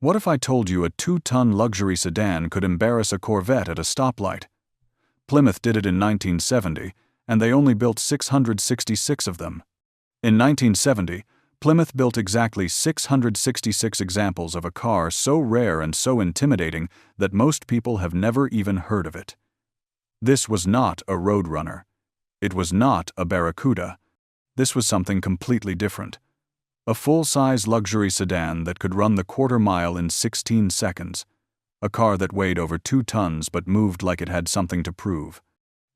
What if I told you a 2-ton luxury sedan could embarrass a Corvette at a stoplight? Plymouth did it in 1970, and they only built 666 of them. In 1970, Plymouth built exactly 666 examples of a car so rare and so intimidating that most people have never even heard of it. This was not a Roadrunner. It was not a Barracuda. This was something completely different. A full-size luxury sedan that could run the quarter-mile in 16 seconds. A car that weighed over 2 tons but moved like it had something to prove.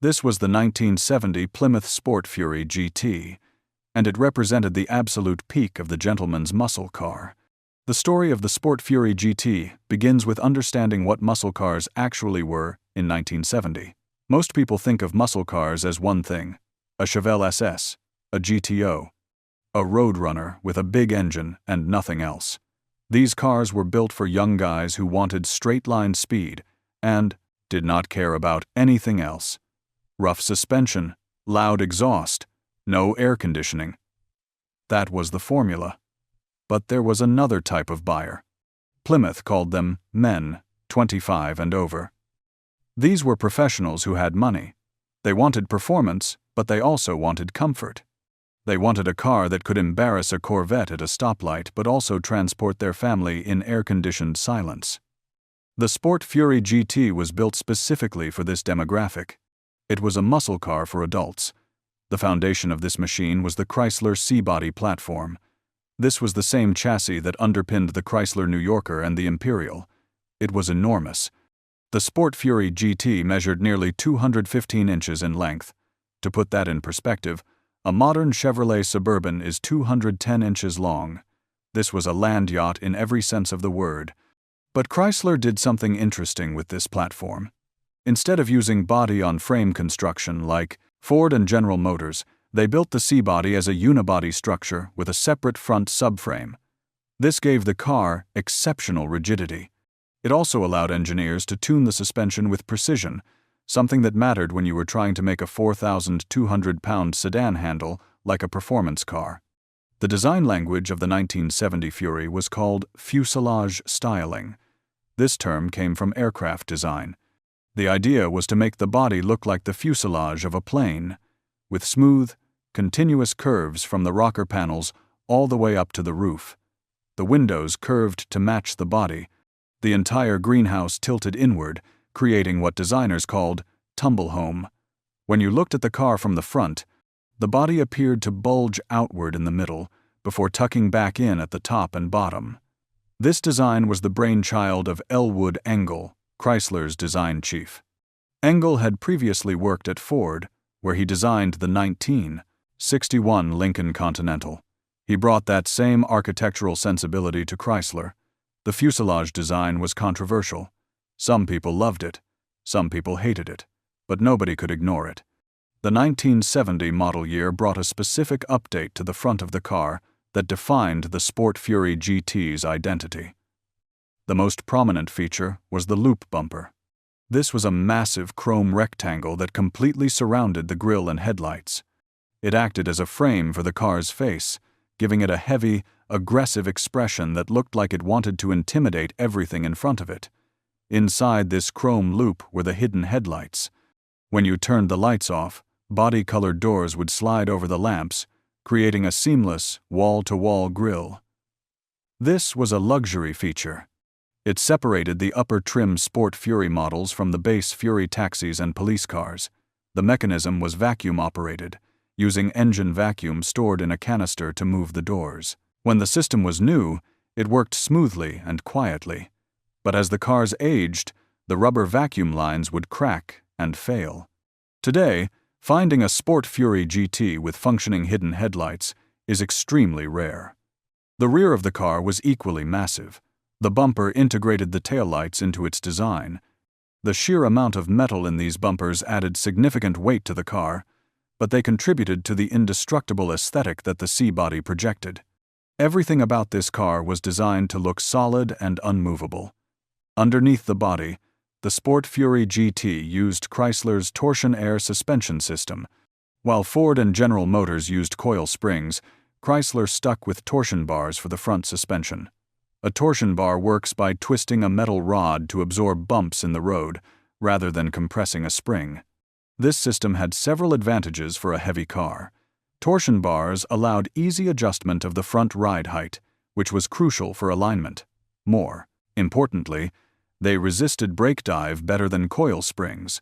This was the 1970 Plymouth Sport Fury GT, and it represented the absolute peak of the gentleman's muscle car. The story of the Sport Fury GT begins with understanding what muscle cars actually were in 1970. Most people think of muscle cars as one thing: a Chevelle SS, a GTO, a Roadrunner with a big engine and nothing else. These cars were built for young guys who wanted straight-line speed and did not care about anything else. Rough suspension, loud exhaust, no air conditioning. That was the formula. But there was another type of buyer. Plymouth called them men, 25 and over. These were professionals who had money. They wanted performance, but they also wanted comfort. They wanted a car that could embarrass a Corvette at a stoplight but also transport their family in air-conditioned silence. The Sport Fury GT was built specifically for this demographic. It was a muscle car for adults. The foundation of this machine was the Chrysler C-body platform. This was the same chassis that underpinned the Chrysler New Yorker and the Imperial. It was enormous. The Sport Fury GT measured nearly 215 inches in length. To put that in perspective, a modern Chevrolet Suburban is 210 inches long. This was a land yacht in every sense of the word. But Chrysler did something interesting with this platform. Instead of using body-on-frame construction like Ford and General Motors, they built the C-body as a unibody structure with a separate front subframe. This gave the car exceptional rigidity. It also allowed engineers to tune the suspension with precision, something that mattered when you were trying to make a 4,200-pound sedan handle like a performance car. The design language of the 1970 Fury was called fuselage styling. This term came from aircraft design. The idea was to make the body look like the fuselage of a plane, with smooth, continuous curves from the rocker panels all the way up to the roof. The windows curved to match the body. The entire greenhouse tilted inward, creating what designers called tumble home. When you looked at the car from the front, the body appeared to bulge outward in the middle before tucking back in at the top and bottom. This design was the brainchild of Elwood Engel, Chrysler's design chief. Engel had previously worked at Ford, where he designed the 1961 Lincoln Continental. He brought that same architectural sensibility to Chrysler. The fuselage design was controversial. Some people loved it, some people hated it, but nobody could ignore it. The 1970 model year brought a specific update to the front of the car that defined the Sport Fury GT's identity. The most prominent feature was the loop bumper. This was a massive chrome rectangle that completely surrounded the grille and headlights. It acted as a frame for the car's face, giving it a heavy, aggressive expression that looked like it wanted to intimidate everything in front of it. Inside this chrome loop were the hidden headlights. When you turned the lights off, body-colored doors would slide over the lamps, creating a seamless, wall-to-wall grille. This was a luxury feature. It separated the upper-trim Sport Fury models from the base Fury taxis and police cars. The mechanism was vacuum-operated, using engine vacuum stored in a canister to move the doors. When the system was new, it worked smoothly and quietly. But as the cars aged, the rubber vacuum lines would crack and fail. Today, finding a Sport Fury GT with functioning hidden headlights is extremely rare. The rear of the car was equally massive. The bumper integrated the taillights into its design. The sheer amount of metal in these bumpers added significant weight to the car, but they contributed to the indestructible aesthetic that the C-body projected. Everything about this car was designed to look solid and unmovable. Underneath the body, the Sport Fury GT used Chrysler's Torsion-Aire suspension system. While Ford and General Motors used coil springs, Chrysler stuck with torsion bars for the front suspension. A torsion bar works by twisting a metal rod to absorb bumps in the road, rather than compressing a spring. This system had several advantages for a heavy car. Torsion bars allowed easy adjustment of the front ride height, which was crucial for alignment. More importantly, they resisted brake dive better than coil springs.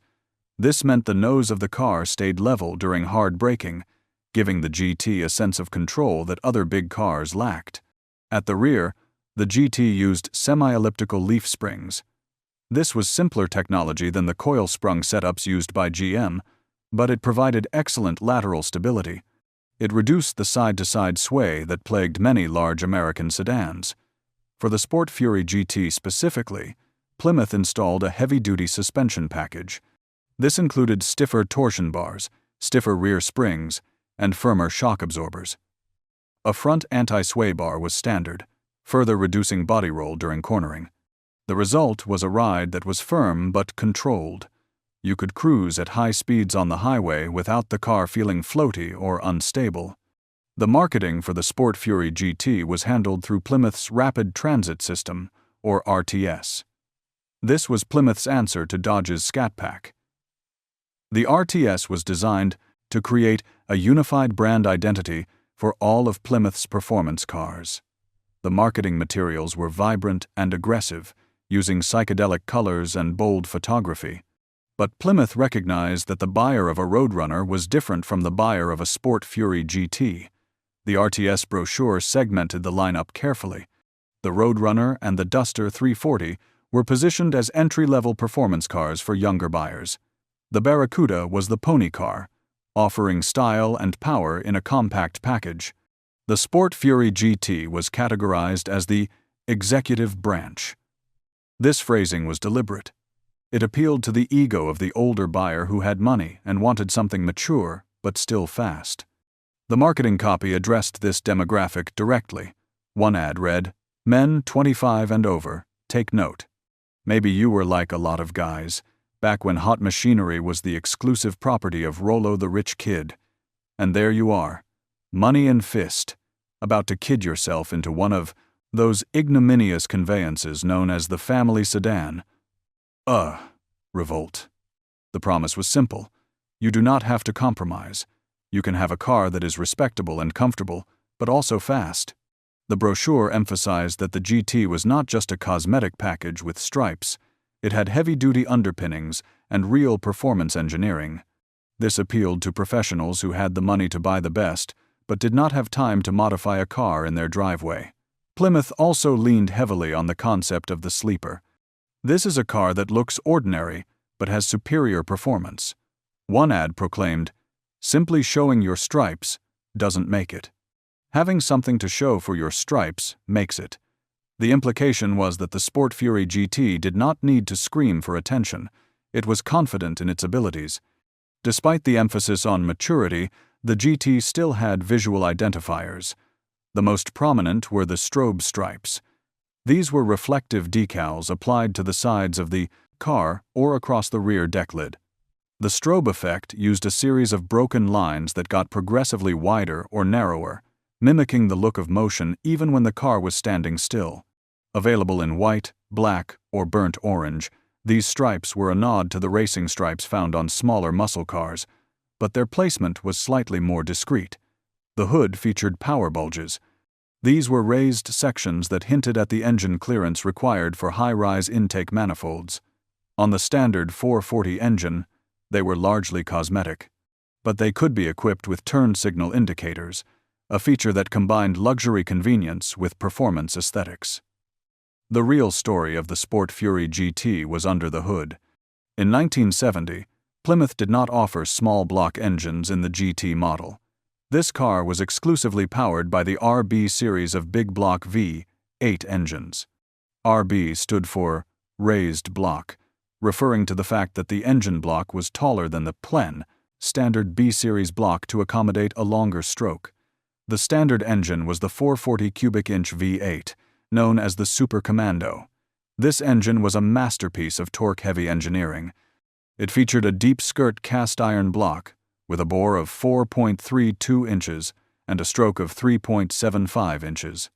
This meant the nose of the car stayed level during hard braking, giving the GT a sense of control that other big cars lacked. At the rear, the GT used semi-elliptical leaf springs. This was simpler technology than the coil-sprung setups used by GM, but it provided excellent lateral stability. It reduced the side-to-side sway that plagued many large American sedans. For the Sport Fury GT specifically, Plymouth installed a heavy-duty suspension package. This included stiffer torsion bars, stiffer rear springs, and firmer shock absorbers. A front anti-sway bar was standard, further reducing body roll during cornering. The result was a ride that was firm but controlled. You could cruise at high speeds on the highway without the car feeling floaty or unstable. The marketing for the Sport Fury GT was handled through Plymouth's Rapid Transit System, or RTS. This was Plymouth's answer to Dodge's Scat Pack. The RTS was designed to create a unified brand identity for all of Plymouth's performance cars. The marketing materials were vibrant and aggressive, using psychedelic colors and bold photography. But Plymouth recognized that the buyer of a Roadrunner was different from the buyer of a Sport Fury GT. The RTS brochure segmented the lineup carefully. The Roadrunner and the Duster 340 were positioned as entry-level performance cars for younger buyers. The Barracuda was the pony car, offering style and power in a compact package. The Sport Fury GT was categorized as the executive branch. This phrasing was deliberate. It appealed to the ego of the older buyer who had money and wanted something mature, but still fast. The marketing copy addressed this demographic directly. One ad read, "Men 25 and over, take note." Maybe you were like a lot of guys, back when hot machinery was the exclusive property of Rollo the rich kid. And there you are, money in fist, about to kid yourself into one of those ignominious conveyances known as the family sedan. Revolt. The promise was simple. You do not have to compromise. You can have a car that is respectable and comfortable, but also fast. The brochure emphasized that the GT was not just a cosmetic package with stripes. It had heavy-duty underpinnings and real performance engineering. This appealed to professionals who had the money to buy the best, but did not have time to modify a car in their driveway. Plymouth also leaned heavily on the concept of the sleeper. This is a car that looks ordinary, but has superior performance. One ad proclaimed, "Simply showing your stripes doesn't make it. Having something to show for your stripes makes it." The implication was that the Sport Fury GT did not need to scream for attention. It was confident in its abilities. Despite the emphasis on maturity, the GT still had visual identifiers. The most prominent were the strobe stripes. These were reflective decals applied to the sides of the car or across the rear deck lid. The strobe effect used a series of broken lines that got progressively wider or narrower, mimicking the look of motion even when the car was standing still. Available in white, black, or burnt orange, these stripes were a nod to the racing stripes found on smaller muscle cars, but their placement was slightly more discreet. The hood featured power bulges. These were raised sections that hinted at the engine clearance required for high-rise intake manifolds. On the standard 440 engine, they were largely cosmetic, but they could be equipped with turn signal indicators, a feature that combined luxury convenience with performance aesthetics. The real story of the Sport Fury GT was under the hood. In 1970, Plymouth did not offer small block engines in the GT model. This car was exclusively powered by the RB series of big block V8 engines. RB stood for raised block, referring to the fact that the engine block was taller than the Plen, standard B-series block to accommodate a longer stroke. The standard engine was the 440 cubic inch V8, known as the Super Commando. This engine was a masterpiece of torque-heavy engineering. It featured a deep skirt cast iron block, with a bore of 4.32 inches and a stroke of 3.75 inches.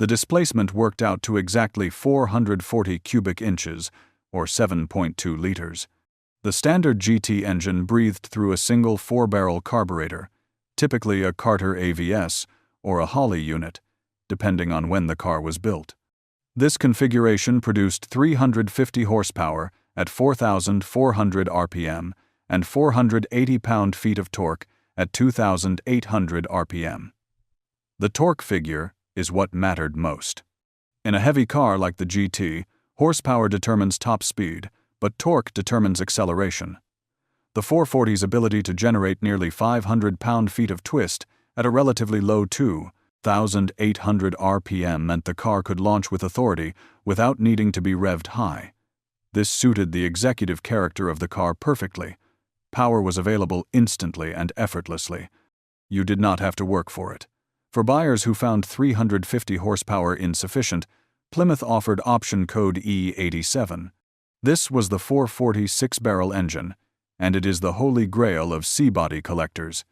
The displacement worked out to exactly 440 cubic inches, or 7.2 liters. The standard GT engine breathed through a single 4-barrel carburetor, typically a Carter AVS or a Holley unit, depending on when the car was built. This configuration produced 350 horsepower at 4,400 RPM and 480 pound-feet of torque at 2,800 RPM. The torque figure is what mattered most. In a heavy car like the GT, horsepower determines top speed, but torque determines acceleration. The 440's ability to generate nearly 500 pound-feet of twist at a relatively low 2,800 RPM meant the car could launch with authority without needing to be revved high. This suited the executive character of the car perfectly. Power was available instantly and effortlessly. You did not have to work for it. For buyers who found 350 horsepower insufficient, Plymouth offered option code E87. This was the 440 6-barrel engine, and it is the holy grail of C-body collectors.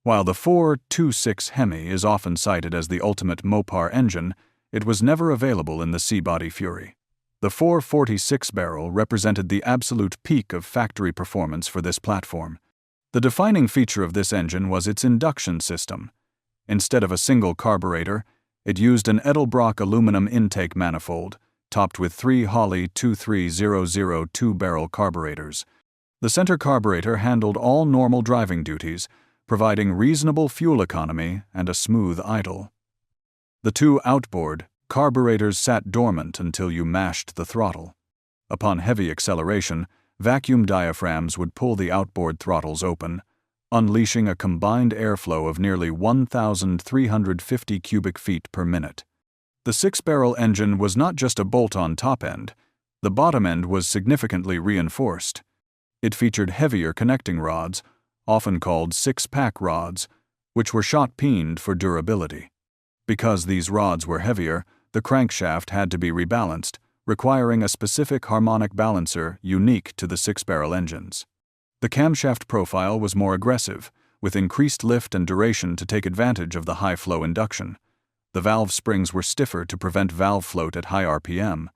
While the 426 Hemi is often cited as the ultimate Mopar engine, it was never available in the C-body Fury. The 440 6-barrel represented the absolute peak of factory performance for this platform. The defining feature of this engine was its induction system. Instead of a single carburetor, it used an Edelbrock aluminum intake manifold, topped with 3 Holley 23002 2-barrel carburetors. The center carburetor handled all normal driving duties, providing reasonable fuel economy and a smooth idle. The 2 outboard carburetors sat dormant until you mashed the throttle. Upon heavy acceleration, vacuum diaphragms would pull the outboard throttles open, unleashing a combined airflow of nearly 1,350 cubic feet per minute. The 6-barrel engine was not just a bolt-on top end. The bottom end was significantly reinforced. It featured heavier connecting rods, often called 6-pack rods, which were shot-peened for durability. Because these rods were heavier, the crankshaft had to be rebalanced, requiring a specific harmonic balancer unique to the 6-barrel engines. The camshaft profile was more aggressive, with increased lift and duration to take advantage of the high-flow induction. The valve springs were stiffer to prevent valve float at high RPM.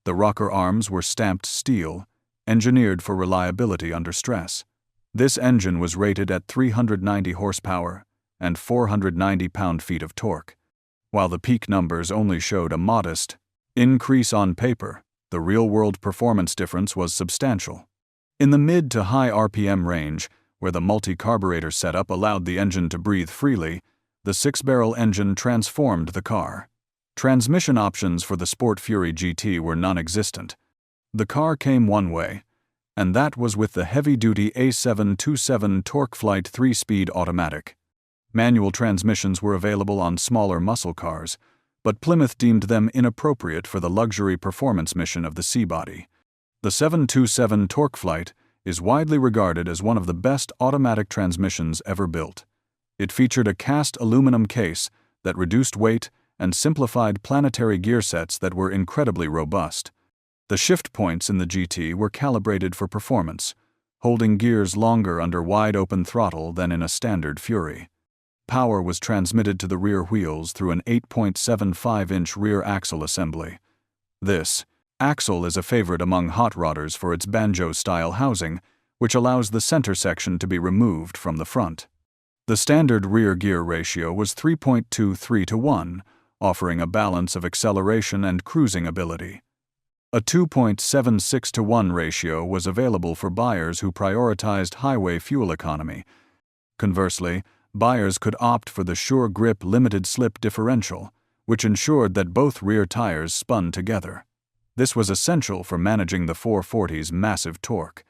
The rocker arms were stamped steel, engineered for reliability under stress. This engine was rated at 390 horsepower and 490 pound-feet of torque. While the peak numbers only showed a modest increase on paper, the real-world performance difference was substantial. In the mid to high RPM range, where the multi-carburetor setup allowed the engine to breathe freely, the 6-barrel engine transformed the car. Transmission options for the Sport Fury GT were non-existent. The car came one way, and that was with the heavy-duty A727 TorqueFlite 3-speed automatic. Manual transmissions were available on smaller muscle cars, but Plymouth deemed them inappropriate for the luxury performance mission of the C-body. The 727 TorqueFlite is widely regarded as one of the best automatic transmissions ever built. It featured a cast aluminum case that reduced weight and simplified planetary gear sets that were incredibly robust. The shift points in the GT were calibrated for performance, holding gears longer under wide-open throttle than in a standard Fury. Power was transmitted to the rear wheels through an 8.75-inch rear axle assembly. This axle is a favorite among hot rodders for its banjo-style housing, which allows the center section to be removed from the front. The standard rear gear ratio was 3.23 to 1, offering a balance of acceleration and cruising ability. A 2.76 to 1 ratio was available for buyers who prioritized highway fuel economy. Conversely, buyers could opt for the Sure Grip limited slip differential, which ensured that both rear tires spun together. This was essential for managing the 440's massive torque.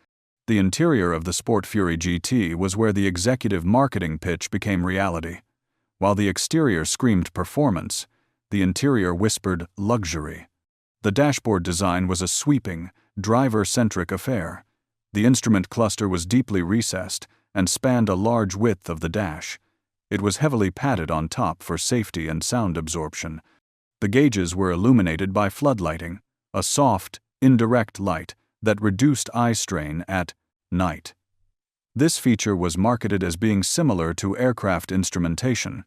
The interior of the Sport Fury GT was where the executive marketing pitch became reality. While the exterior screamed performance, the interior whispered luxury. The dashboard design was a sweeping, driver-centric affair. The instrument cluster was deeply recessed and spanned a large width of the dash. It was heavily padded on top for safety and sound absorption. The gauges were illuminated by floodlighting, a soft, indirect light that reduced eye strain at night. This feature was marketed as being similar to aircraft instrumentation.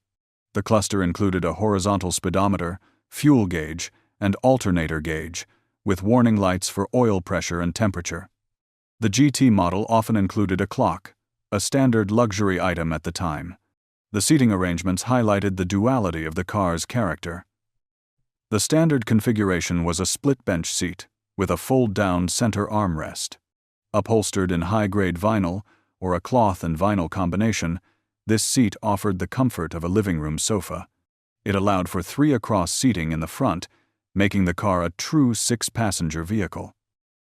The cluster included a horizontal speedometer, fuel gauge, and alternator gauge, with warning lights for oil pressure and temperature. The GT model often included a clock, a standard luxury item at the time. The seating arrangements highlighted the duality of the car's character. The standard configuration was a split bench seat, with a fold-down center armrest. Upholstered in high-grade vinyl, or a cloth and vinyl combination, this seat offered the comfort of a living room sofa. It allowed for 3 across seating in the front, making the car a true 6-passenger vehicle.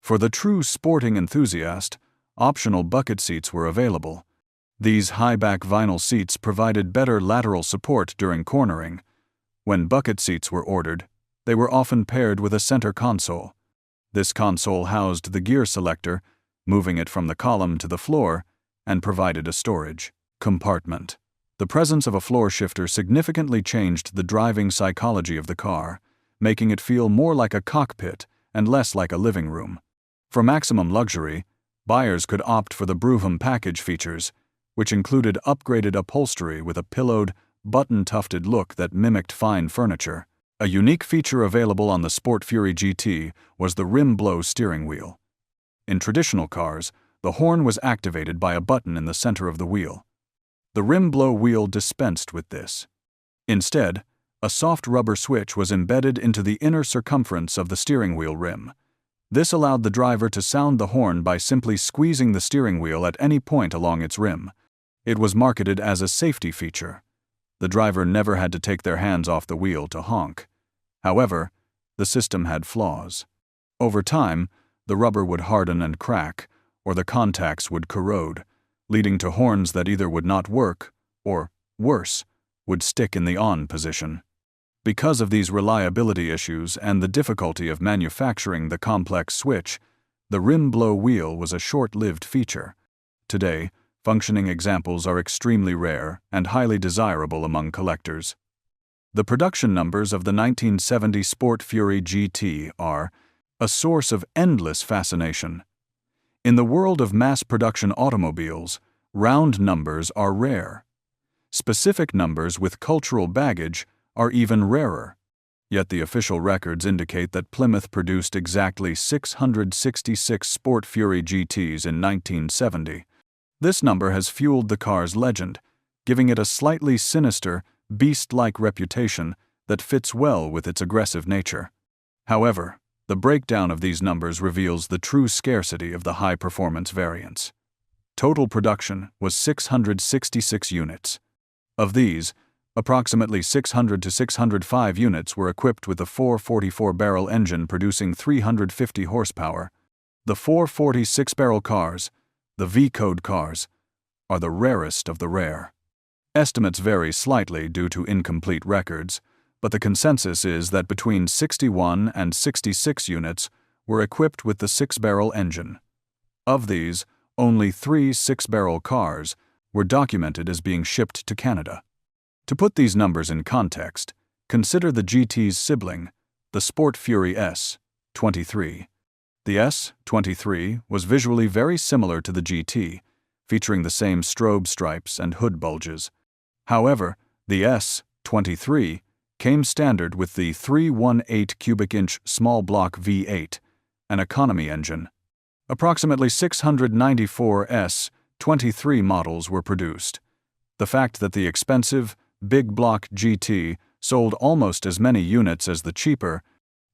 For the true sporting enthusiast, optional bucket seats were available. These high-back vinyl seats provided better lateral support during cornering. When bucket seats were ordered, they were often paired with a center console. This console housed the gear selector, moving it from the column to the floor, and provided a storage compartment. The presence of a floor shifter significantly changed the driving psychology of the car, making it feel more like a cockpit and less like a living room. For maximum luxury, buyers could opt for the Brougham package features, which included upgraded upholstery with a pillowed, button-tufted look that mimicked fine furniture. A unique feature available on the Sport Fury GT was the rim-blow steering wheel. In traditional cars, the horn was activated by a button in the center of the wheel. The rim-blow wheel dispensed with this. Instead, a soft rubber switch was embedded into the inner circumference of the steering wheel rim. This allowed the driver to sound the horn by simply squeezing the steering wheel at any point along its rim. It was marketed as a safety feature. The driver never had to take their hands off the wheel to honk. However, the system had flaws. Over time, the rubber would harden and crack, or the contacts would corrode, leading to horns that either would not work, or, worse, would stick in the on position. Because of these reliability issues and the difficulty of manufacturing the complex switch, the rim-blow wheel was a short-lived feature. Today, functioning examples are extremely rare and highly desirable among collectors. The production numbers of the 1970 Sport Fury GT are a source of endless fascination. In the world of mass-production automobiles, round numbers are rare. Specific numbers with cultural baggage are even rarer. Yet the official records indicate that Plymouth produced exactly 666 Sport Fury GTs in 1970. This number has fueled the car's legend, giving it a slightly sinister, beast-like reputation that fits well with its aggressive nature. However, the breakdown of these numbers reveals the true scarcity of the high-performance variants. Total production was 666 units. Of these, approximately 600 to 605 units were equipped with the 444-barrel engine producing 350 horsepower. The 446-barrel cars, the V-code cars, are the rarest of the rare. Estimates vary slightly due to incomplete records, but the consensus is that between 61 and 66 units were equipped with the 6-barrel engine. Of these, only 3 6-barrel cars were documented as being shipped to Canada. To put these numbers in context, consider the GT's sibling, the Sport Fury S23. The S23 was visually very similar to the GT, featuring the same strobe stripes and hood bulges. However, the S23 came standard with the 318 cubic inch small block V8, an economy engine. Approximately 694 S23 models were produced. The fact that the expensive, big block GT sold almost as many units as the cheaper,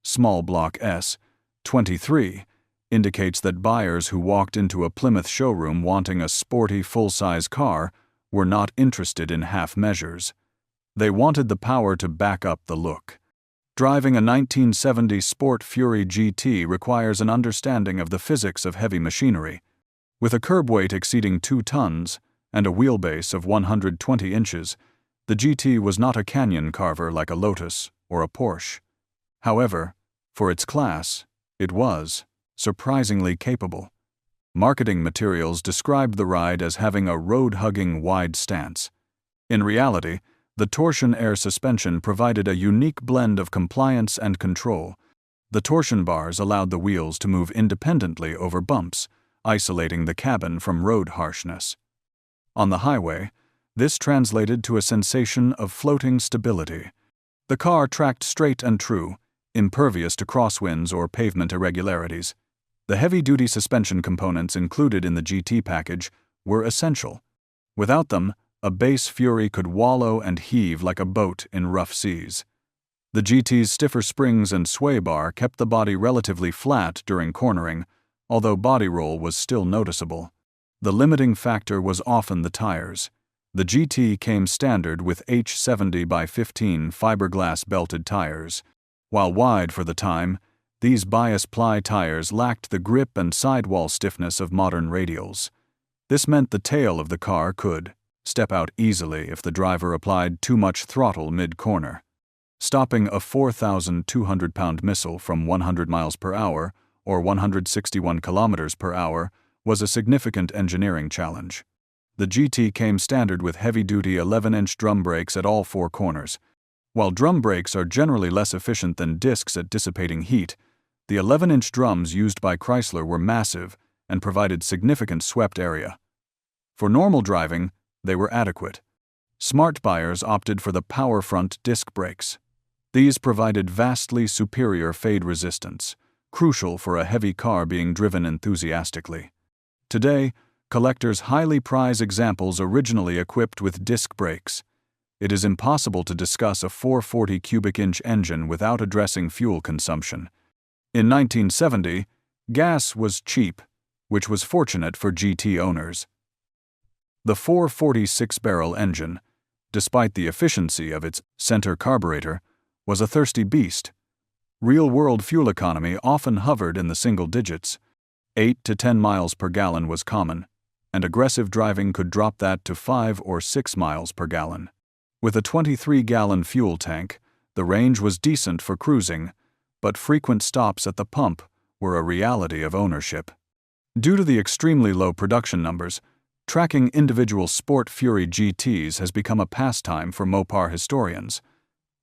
small block S23 indicates that buyers who walked into a Plymouth showroom wanting a sporty full-size car were not interested in half measures. They wanted the power to back up the look. Driving a 1970 Sport Fury GT requires an understanding of the physics of heavy machinery. With a curb weight exceeding 2 tons and a wheelbase of 120 inches, the GT was not a canyon carver like a Lotus or a Porsche. However, for its class, it was surprisingly capable. Marketing materials described the ride as having a road-hugging wide stance. In reality, the Torsion-Aire suspension provided a unique blend of compliance and control. The torsion bars allowed the wheels to move independently over bumps, isolating the cabin from road harshness. On the highway, this translated to a sensation of floating stability. The car tracked straight and true, impervious to crosswinds or pavement irregularities. The heavy-duty suspension components included in the GT package were essential. Without them, a base Fury could wallow and heave like a boat in rough seas. The GT's stiffer springs and sway bar kept the body relatively flat during cornering, although body roll was still noticeable. The limiting factor was often the tires. The GT came standard with H70/15 fiberglass belted tires. While wide for the time, these bias-ply tires lacked the grip and sidewall stiffness of modern radials. This meant the tail of the car could step out easily if the driver applied too much throttle mid-corner. Stopping a 4,200-pound missile from 100 miles per hour or 161 kilometers per hour was a significant engineering challenge. The GT came standard with heavy-duty 11-inch drum brakes at all four corners. While drum brakes are generally less efficient than discs at dissipating heat, the 11-inch drums used by Chrysler were massive and provided significant swept area. For normal driving, they were adequate. Smart buyers opted for the power front disc brakes. These provided vastly superior fade resistance, crucial for a heavy car being driven enthusiastically. Today, collectors highly prize examples originally equipped with disc brakes. It is impossible to discuss a 440 cubic inch engine without addressing fuel consumption. In 1970, gas was cheap, which was fortunate for GT owners. The 440 six-barrel engine, despite the efficiency of its center carburetor, was a thirsty beast. Real-world fuel economy often hovered in the single digits. 8 to 10 miles per gallon was common, and aggressive driving could drop that to 5 or 6 miles per gallon. With a 23-gallon fuel tank, the range was decent for cruising, but frequent stops at the pump were a reality of ownership. Due to the extremely low production numbers, tracking individual Sport Fury GTs has become a pastime for Mopar historians.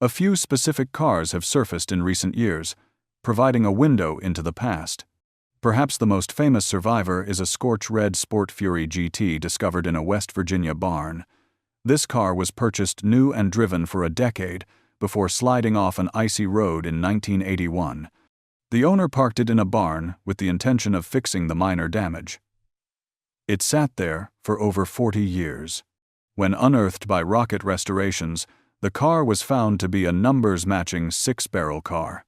A few specific cars have surfaced in recent years, providing a window into the past. Perhaps the most famous survivor is a scorch red Sport Fury GT discovered in a West Virginia barn. This car was purchased new and driven for a decade before sliding off an icy road in 1981. The owner parked it in a barn with the intention of fixing the minor damage. It sat there for over 40 years. When unearthed by rocket restorations, the car was found to be a numbers-matching six-barrel car.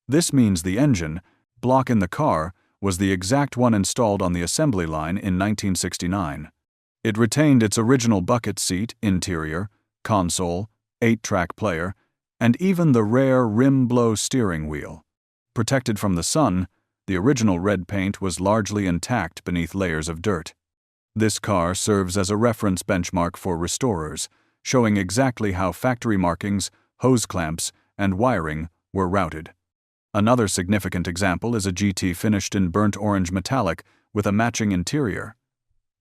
This means the engine block in the car was the exact one installed on the assembly line in 1969. It retained its original bucket seat, interior, console, 8-track player, and even the rare rim-blow steering wheel. Protected from the sun, the original red paint was largely intact beneath layers of dirt. This car serves as a reference benchmark for restorers, showing exactly how factory markings, hose clamps, and wiring were routed. Another significant example is a GT finished in burnt orange metallic with a matching interior.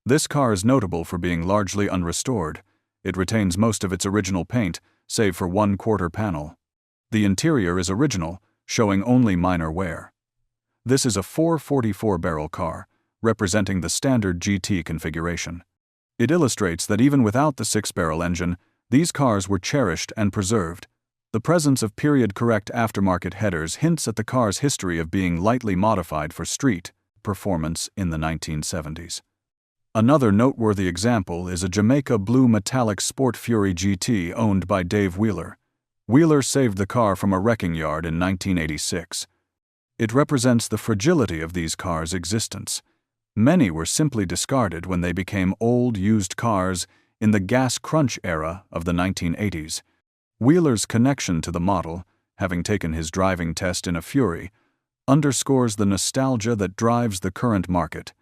This car is notable for being largely unrestored. It retains most of its original paint, save for one quarter panel. The interior is original, showing only minor wear. This is a 444-barrel car, representing the standard GT configuration. It illustrates that even without the six-barrel engine, these cars were cherished and preserved. The presence of period-correct aftermarket headers hints at the car's history of being lightly modified for street performance in the 1970s. Another noteworthy example is a Jamaica blue metallic Sport Fury GT owned by Dave Wheeler. Wheeler saved the car from a wrecking yard in 1986. It represents the fragility of these cars' existence. Many were simply discarded when they became old, used cars in the gas crunch era of the 1980s. Wheeler's connection to the model, having taken his driving test in a Fury, underscores the nostalgia that drives the current market.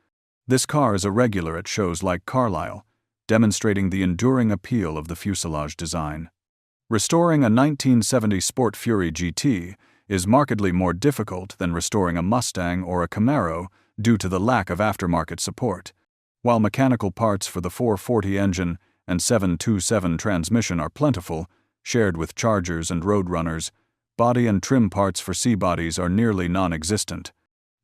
This car is a regular at shows like Carlisle, demonstrating the enduring appeal of the Fuselage design. Restoring a 1970 Sport Fury GT is markedly more difficult than restoring a Mustang or a Camaro due to the lack of aftermarket support. While mechanical parts for the 440 engine and 727 transmission are plentiful, shared with Chargers and Roadrunners, body and trim parts for C-bodies are nearly non-existent.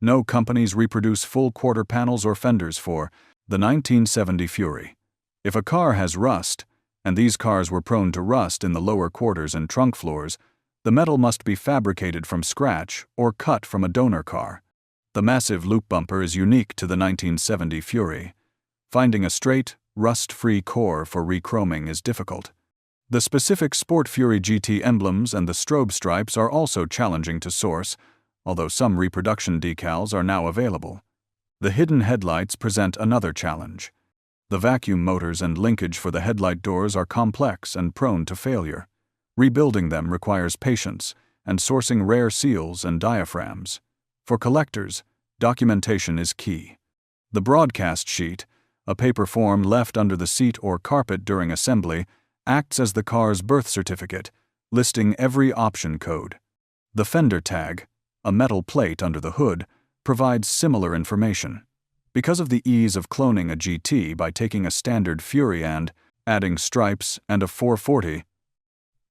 No companies reproduce full quarter panels or fenders for the 1970 Fury. If a car has rust, and these cars were prone to rust in the lower quarters and trunk floors. The metal must be fabricated from scratch or cut from a donor car. The massive loop bumper is unique to the 1970 Fury. Finding a straight, rust-free core for rechroming is difficult. The specific Sport Fury GT emblems and the strobe stripes are also challenging to source, although some reproduction decals are now available. The hidden headlights present another challenge. The vacuum motors and linkage for the headlight doors are complex and prone to failure. Rebuilding them requires patience and sourcing rare seals and diaphragms. For collectors, documentation is key. The broadcast sheet, a paper form left under the seat or carpet during assembly, acts as the car's birth certificate, listing every option code. The fender tag, a metal plate under the hood, provides similar information. Because of the ease of cloning a GT by taking a standard Fury and adding stripes and a 440,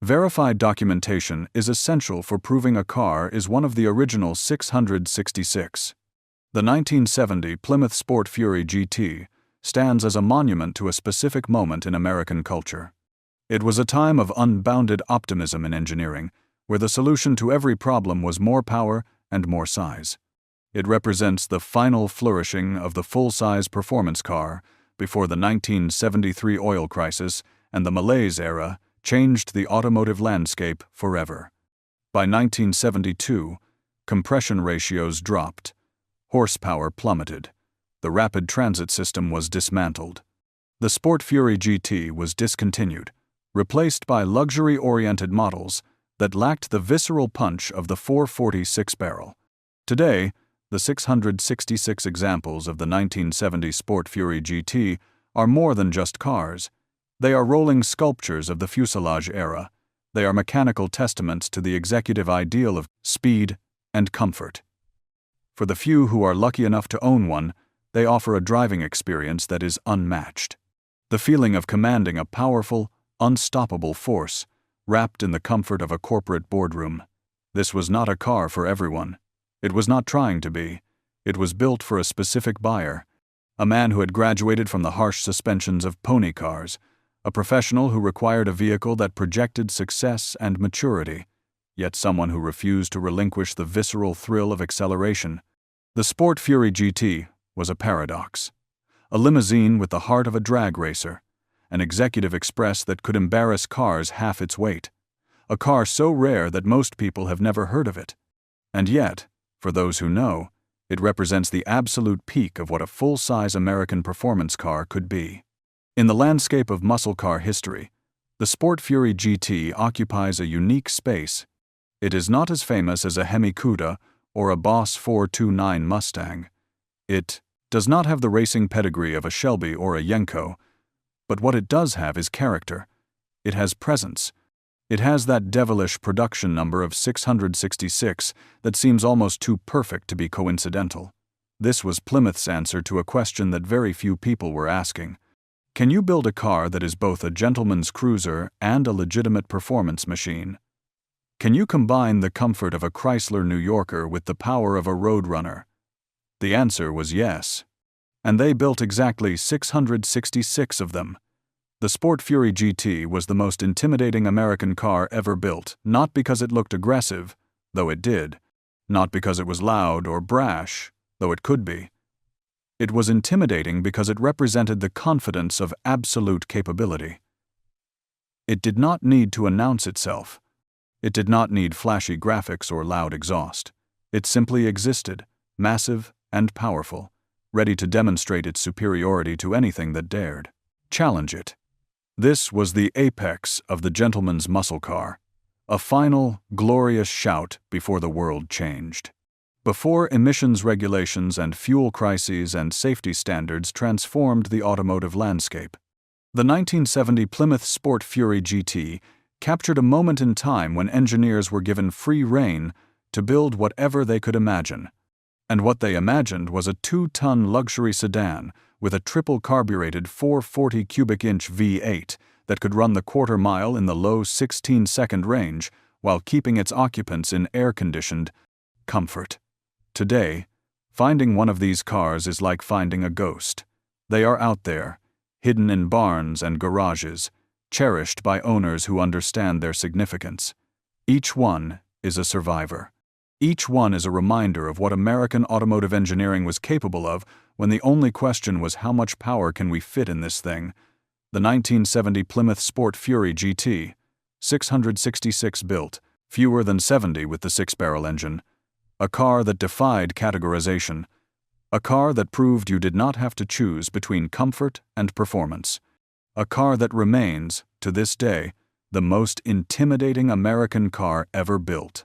verified documentation is essential for proving a car is one of the original 666. The 1970 Plymouth Sport Fury GT stands as a monument to a specific moment in American culture. It was a time of unbounded optimism in engineering, where the solution to every problem was more power and more size. It represents the final flourishing of the full-size performance car before the 1973 oil crisis and the malaise era changed the automotive landscape forever. By 1972, compression ratios dropped, horsepower plummeted, the rapid transit system was dismantled. The Sport Fury GT was discontinued, replaced by luxury-oriented models that lacked the visceral punch of the 440 six-barrel. Today, the 666 examples of the 1970 Sport Fury GT are more than just cars. They are rolling sculptures of the Fuselage era. They are mechanical testaments to the executive ideal of speed and comfort. For the few who are lucky enough to own one, they offer a driving experience that is unmatched. The feeling of commanding a powerful, unstoppable force, wrapped in the comfort of a corporate boardroom. This was not a car for everyone. It was not trying to be. It was built for a specific buyer, a man who had graduated from the harsh suspensions of pony cars, a professional who required a vehicle that projected success and maturity, yet someone who refused to relinquish the visceral thrill of acceleration. The Sport Fury GT was a paradox. A limousine with the heart of a drag racer, an executive express that could embarrass cars half its weight, a car so rare that most people have never heard of it. And yet, for those who know, it represents the absolute peak of what a full-size American performance car could be. In the landscape of muscle car history, the Sport Fury GT occupies a unique space. It is not as famous as a Hemi Cuda or a Boss 429 Mustang. It does not have the racing pedigree of a Shelby or a Yenko, but what it does have is character. It has presence. It has that devilish production number of 666 that seems almost too perfect to be coincidental. This was Plymouth's answer to a question that very few people were asking. Can you build a car that is both a gentleman's cruiser and a legitimate performance machine? Can you combine the comfort of a Chrysler New Yorker with the power of a Roadrunner? The answer was yes. And they built exactly 666 of them. The Sport Fury GT was the most intimidating American car ever built, not because it looked aggressive, though it did, not because it was loud or brash, though it could be. It was intimidating because it represented the confidence of absolute capability. It did not need to announce itself. It did not need flashy graphics or loud exhaust. It simply existed, massive and powerful, ready to demonstrate its superiority to anything that dared challenge it. This was the apex of the gentleman's muscle car, a final, glorious shout before the world changed. Before emissions regulations and fuel crises and safety standards transformed the automotive landscape. The 1970 Plymouth Sport Fury GT captured a moment in time when engineers were given free rein to build whatever they could imagine. And what they imagined was a 2-ton luxury sedan with a triple carburated 440 cubic inch V8 that could run the quarter mile in the low 16-second range while keeping its occupants in air-conditioned comfort. Today, finding one of these cars is like finding a ghost. They are out there, hidden in barns and garages, cherished by owners who understand their significance. Each one is a survivor. Each one is a reminder of what American automotive engineering was capable of when the only question was how much power can we fit in this thing. The 1970 Plymouth Sport Fury GT, 666 built, fewer than 70 with the six-barrel engine. A car that defied categorization. A car that proved you did not have to choose between comfort and performance. A car that remains, to this day, the most intimidating American car ever built.